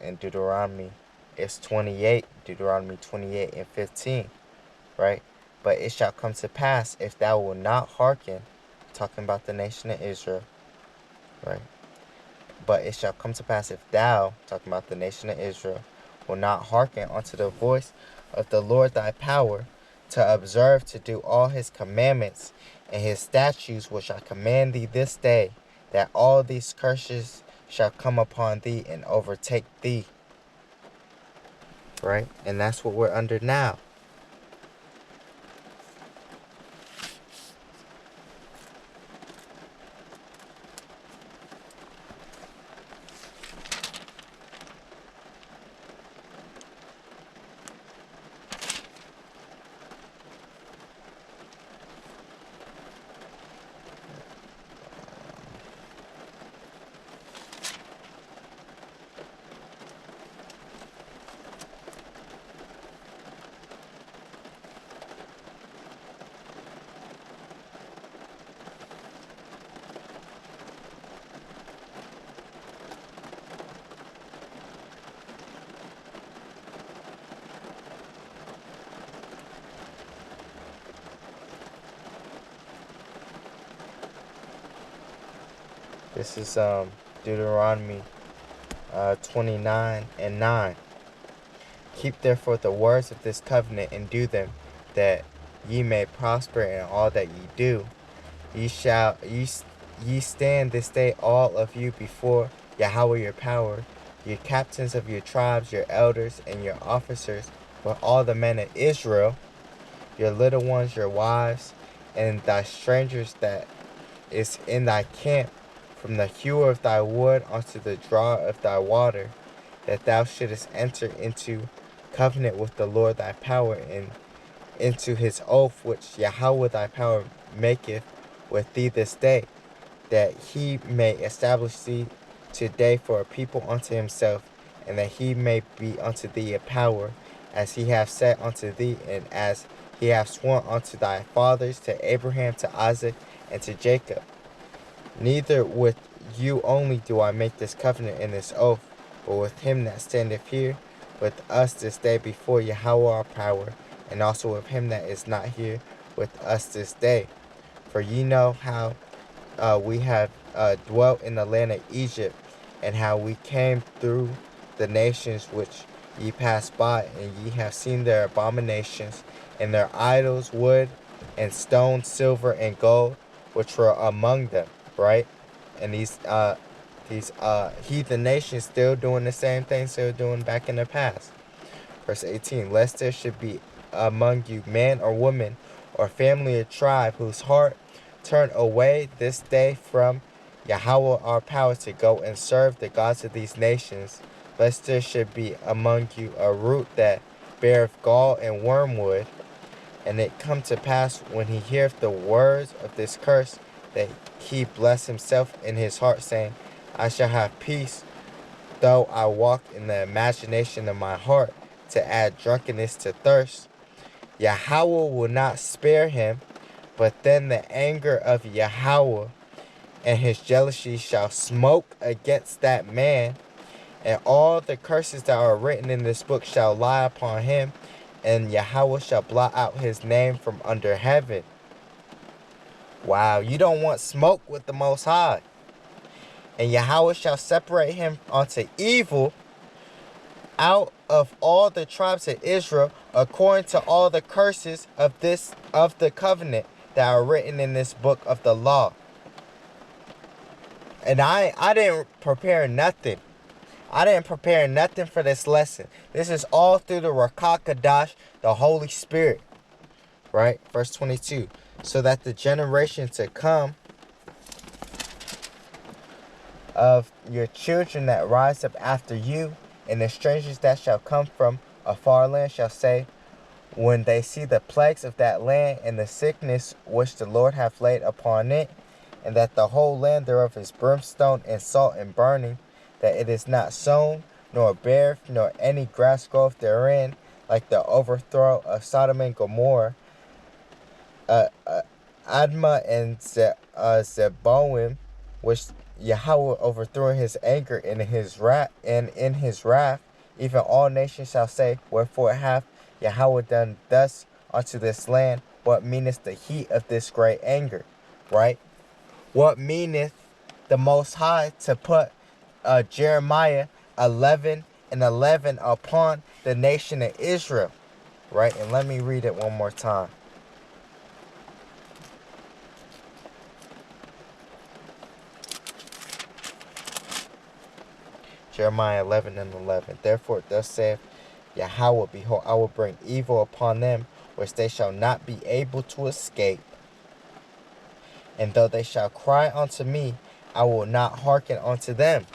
in Deuteronomy is 28, Deuteronomy 28 and 15, right? But it shall come to pass, if thou wilt not hearken, talking about the nation of Israel, right? But it shall come to pass, if thou, talking about the nation of Israel, will not hearken unto the voice of the Lord thy power, to observe to do all his commandments and his statutes which I command thee this day, that all these curses shall come upon thee and overtake thee. Right? And that's what we're under now. This is Deuteronomy 29 and 9. Keep therefore the words of this covenant and do them, that ye may prosper in all that ye do. Ye stand this day all of you before Yahawah your power, your captains of your tribes, your elders, and your officers, with all the men of Israel, your little ones, your wives, and thy strangers that is in thy camp, from the hewer of thy wood unto the drawer of thy water, that thou shouldest enter into covenant with the Lord thy power, and into his oath which Yahawah thy power maketh with thee this day, that he may establish thee today for a people unto himself, and that he may be unto thee a power, as he hath said unto thee, and as he hath sworn unto thy fathers, to Abraham, to Isaac, and to Jacob. Neither with you only do I make this covenant and this oath, but with him that standeth here with us this day before Yahawah our power, and also with him that is not here with us this day. For ye know how we have dwelt in the land of Egypt, and how we came through the nations which ye passed by, and ye have seen their abominations, and their idols, wood, and stone, silver, and gold, which were among them. Right? And these heathen nations still doing the same things they were doing back in the past. Verse 18, lest there should be among you man or woman or family or tribe whose heart turn away this day from Yahawah our power to go and serve the gods of these nations, lest there should be among you a root that beareth gall and wormwood, and it come to pass when he heareth the words of this curse, that he bless himself in his heart, saying, I shall have peace, though I walk in the imagination of my heart, to add drunkenness to thirst. Yahawah will not spare him, but then the anger of Yahawah and his jealousy shall smoke against that man, and all the curses that are written in this book shall lie upon him, and Yahawah shall blot out his name from under heaven. Wow, you don't want smoke with the Most High. And Yahawah shall separate him unto evil out of all the tribes of Israel, according to all the curses of the covenant that are written in this book of the law. And I didn't prepare nothing. I didn't prepare nothing for this lesson. This is all through the Rawchaa Qadash, the Holy Spirit. Right? Verse 22. So that the generation to come of your children that rise up after you, and the strangers that shall come from a far land shall say, when they see the plagues of that land and the sickness which the Lord hath laid upon it, and that the whole land thereof is brimstone and salt and burning, that it is not sown, nor beareth, nor any grass groweth therein, like the overthrow of Sodom and Gomorrah, Admah and Zeboim, which Yahawah overthrew in his anger and in his wrath, even all nations shall say, wherefore hath Yahawah done thus unto this land? What meaneth the heat of this great anger? Right? What meaneth the Most High to put Jeremiah 11:11 upon the nation of Israel? Right? And let me read it one more time. Jeremiah 11:11. Therefore thus saith Yahawah, behold, I will bring evil upon them, which they shall not be able to escape. And though they shall cry unto me, I will not hearken unto them.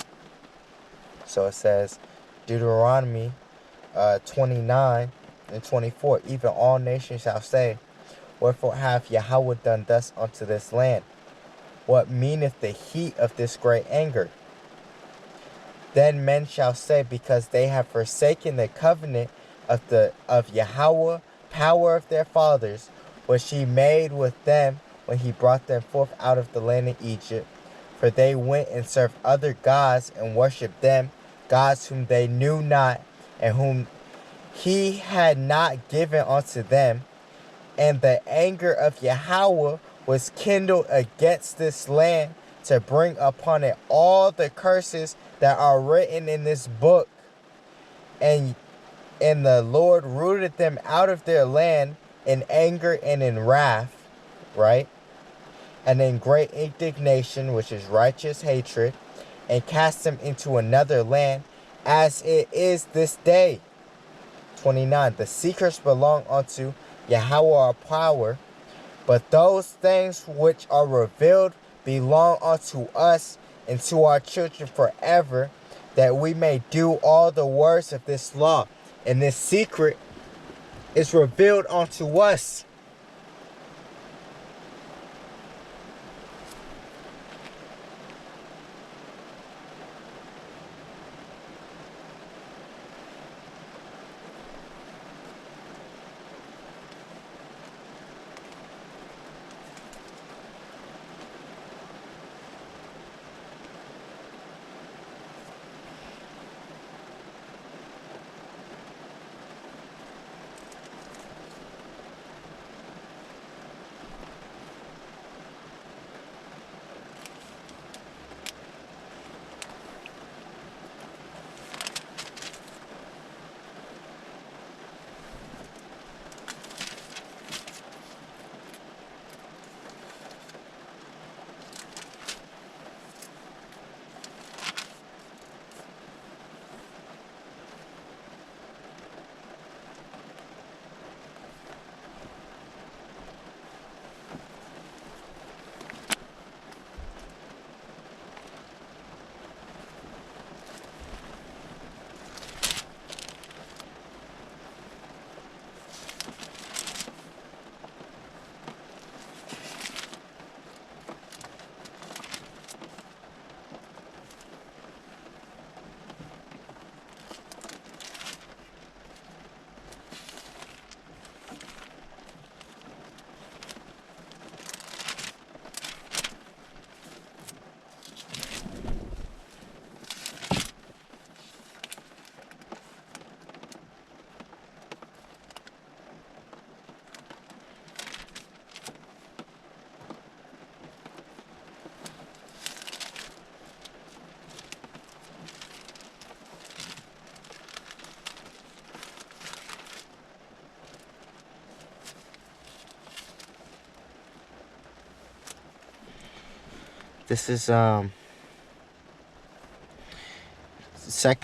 So it says, Deuteronomy 29:24. Even all nations shall say, wherefore hath Yahawah done thus unto this land? What meaneth the heat of this great anger? Then men shall say, because they have forsaken the covenant of Yahawah, power of their fathers, which he made with them when he brought them forth out of the land of Egypt. For they went and served other gods and worshipped them, gods whom they knew not, and whom he had not given unto them. And the anger of Yahawah was kindled against this land, to bring upon it all the curses that are written in this book. And the Lord rooted them out of their land in anger and in wrath, right? And in great indignation, which is righteous hatred, and cast them into another land, as it is this day. 29. The secrets belong unto Yahawah our power, but those things which are revealed belong unto us and to our children forever, that we may do all the words of this law. And this secret is revealed unto us. This is 2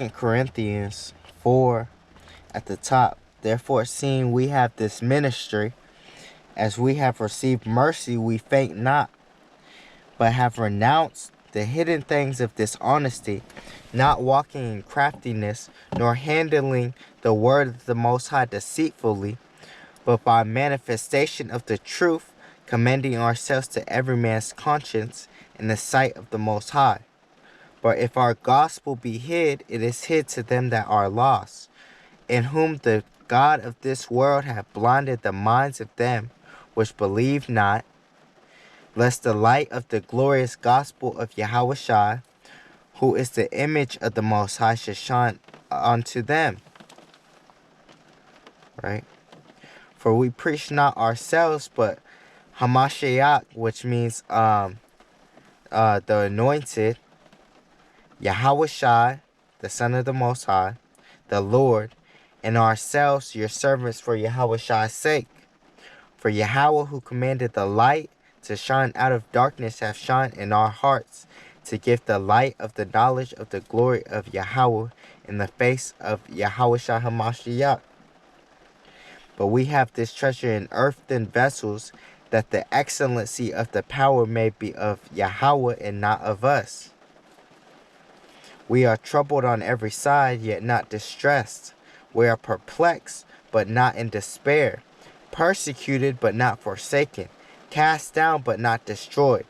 Corinthians 4 at the top. Therefore, seeing we have this ministry, as we have received mercy, we faint not, but have renounced the hidden things of dishonesty, not walking in craftiness, nor handling the word of the Most High deceitfully, but by manifestation of the truth, commending ourselves to every man's conscience in the sight of the Most High. But if our gospel be hid, it is hid to them that are lost, in whom the God of this world hath blinded the minds of them which believe not, lest the light of the glorious gospel of Yahawashi, who is the image of the Most High, should shine unto them. Right? For we preach not ourselves, but Hamashiach, which means the anointed, Yahawashi, the Son of the Most High, the Lord, and ourselves, your servants, for Yahawashi's sake. For Yahawah, who commanded the light to shine out of darkness, hath shined in our hearts, to give the light of the knowledge of the glory of Yahawah in the face of Yahawashi Hamashiach. But we have this treasure in earthen vessels, that the excellency of the power may be of Yahawah and not of us. We are troubled on every side, yet not distressed. We are perplexed, but not in despair. Persecuted, but not forsaken. Cast down, but not destroyed.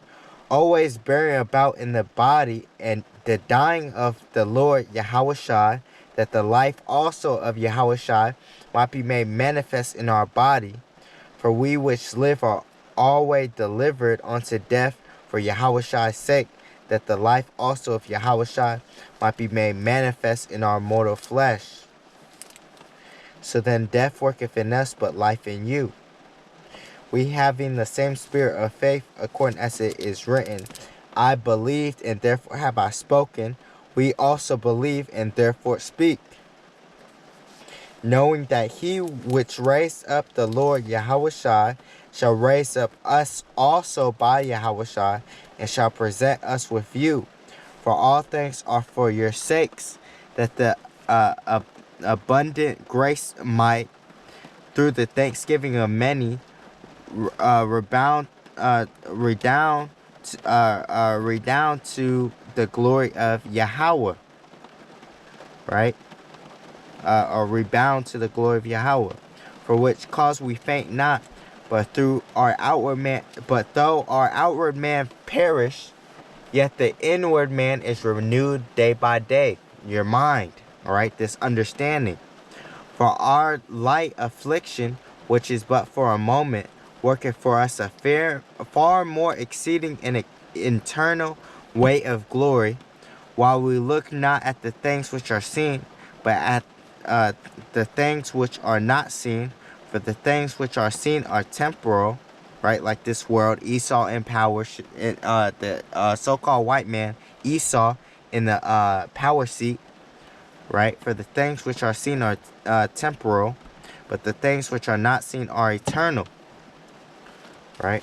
Always bearing about in the body and the dying of the Lord Yahawashi, that the life also of Yahawashi might be made manifest in our body. For we which live are always delivered unto death for Yahawashi's sake, that the life also of Yahawashi might be made manifest in our mortal flesh. So then death worketh in us, but life in you. We having the same spirit of faith, according as it is written, I believed, and therefore have I spoken. We also believe, and therefore speak. Knowing that he which raised up the Lord Yahawashi shall raise up us also by Yahawashi, and shall present us with you. For all things are for your sakes, that the abundant grace might, through the thanksgiving of many, redound to the glory of Yahawah. Right? Or rebound to the glory of Yahawah. For which cause we faint not, but though our outward man perish, yet the inward man is renewed day by day. Your mind, all right, this understanding. For our light affliction, which is but for a moment, worketh for us a far more exceeding and eternal weight of glory, while we look not at the things which are seen, but at the things which are not seen. For the things which are seen are temporal, right? Like this world, Esau in power, the so-called white man, Esau, in the power seat, right? For the things which are seen are temporal, but the things which are not seen are eternal, right?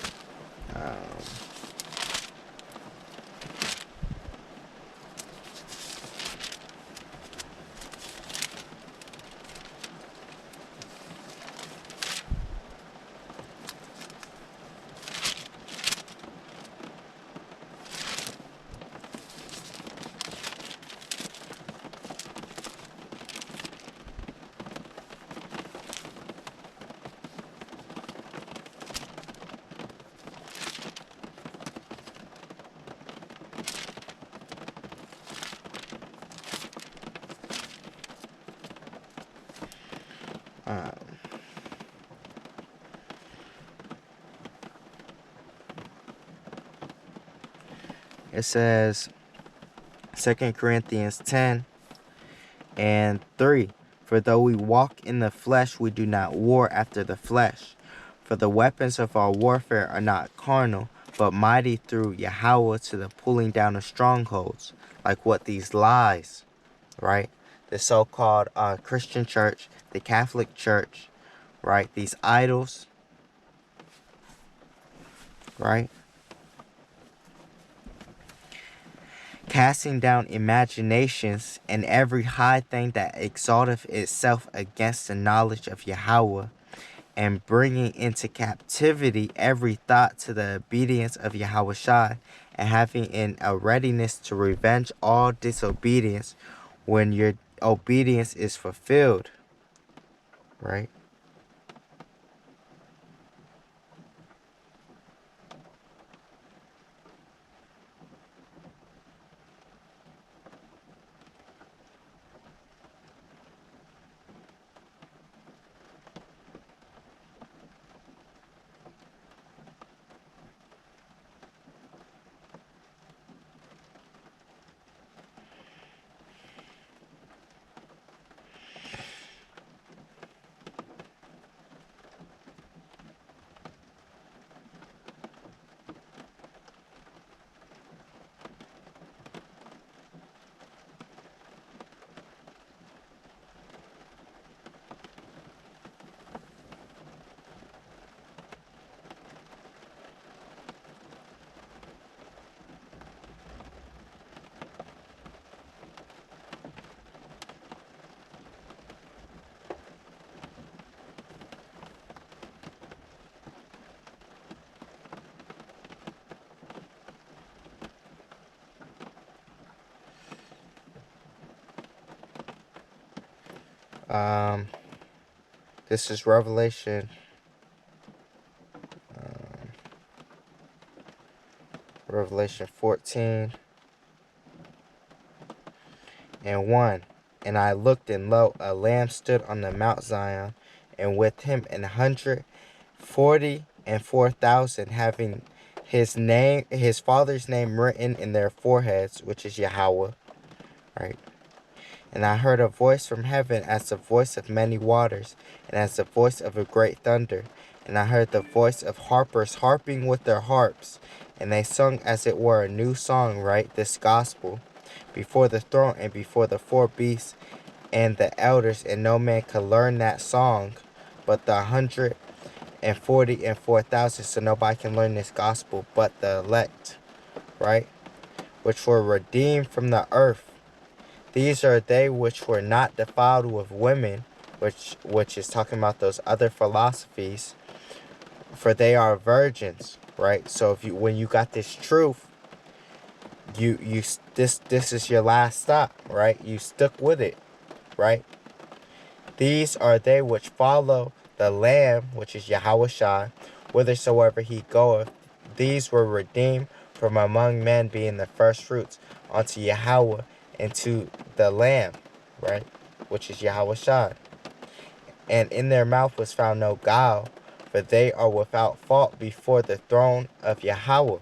It says 2 Corinthians 10:3. For though we walk in the flesh, we do not war after the flesh. For the weapons of our warfare are not carnal, but mighty through Yahawah to the pulling down of strongholds. Like what these lies, right? The so-called Christian church, the Catholic church, right? These idols, right? Casting down imaginations and every high thing that exalteth itself against the knowledge of Yahawah, and bringing into captivity every thought to the obedience of Yahawashi, and having in a readiness to revenge all disobedience when your obedience is fulfilled. Right? This is Revelation. Revelation 14 and 1. And I looked, and lo, a lamb stood on the Mount Zion, and with him 144,000, having his father's name written in their foreheads, which is Yahawah. Right? And I heard a voice from heaven as the voice of many waters, and as the voice of a great thunder. And I heard the voice of harpers harping with their harps, and they sung as it were a new song, right, this gospel, before the throne and before the four beasts and the elders, and no man could learn that song but the 144,000. So nobody can learn this gospel but the elect, right, which were redeemed from the earth. These are they which were not defiled with women, which is talking about those other philosophies, for they are virgins, right? So when you got this truth, this is your last stop, right? You stuck with it, right? These are they which follow the Lamb, which is Yahawashi, whithersoever he goeth. These were redeemed from among men, being the first fruits unto Yahawah and to the Lamb, right, which is Yahawashi. And in their mouth was found no guile, for they are without fault before the throne of Yahawah.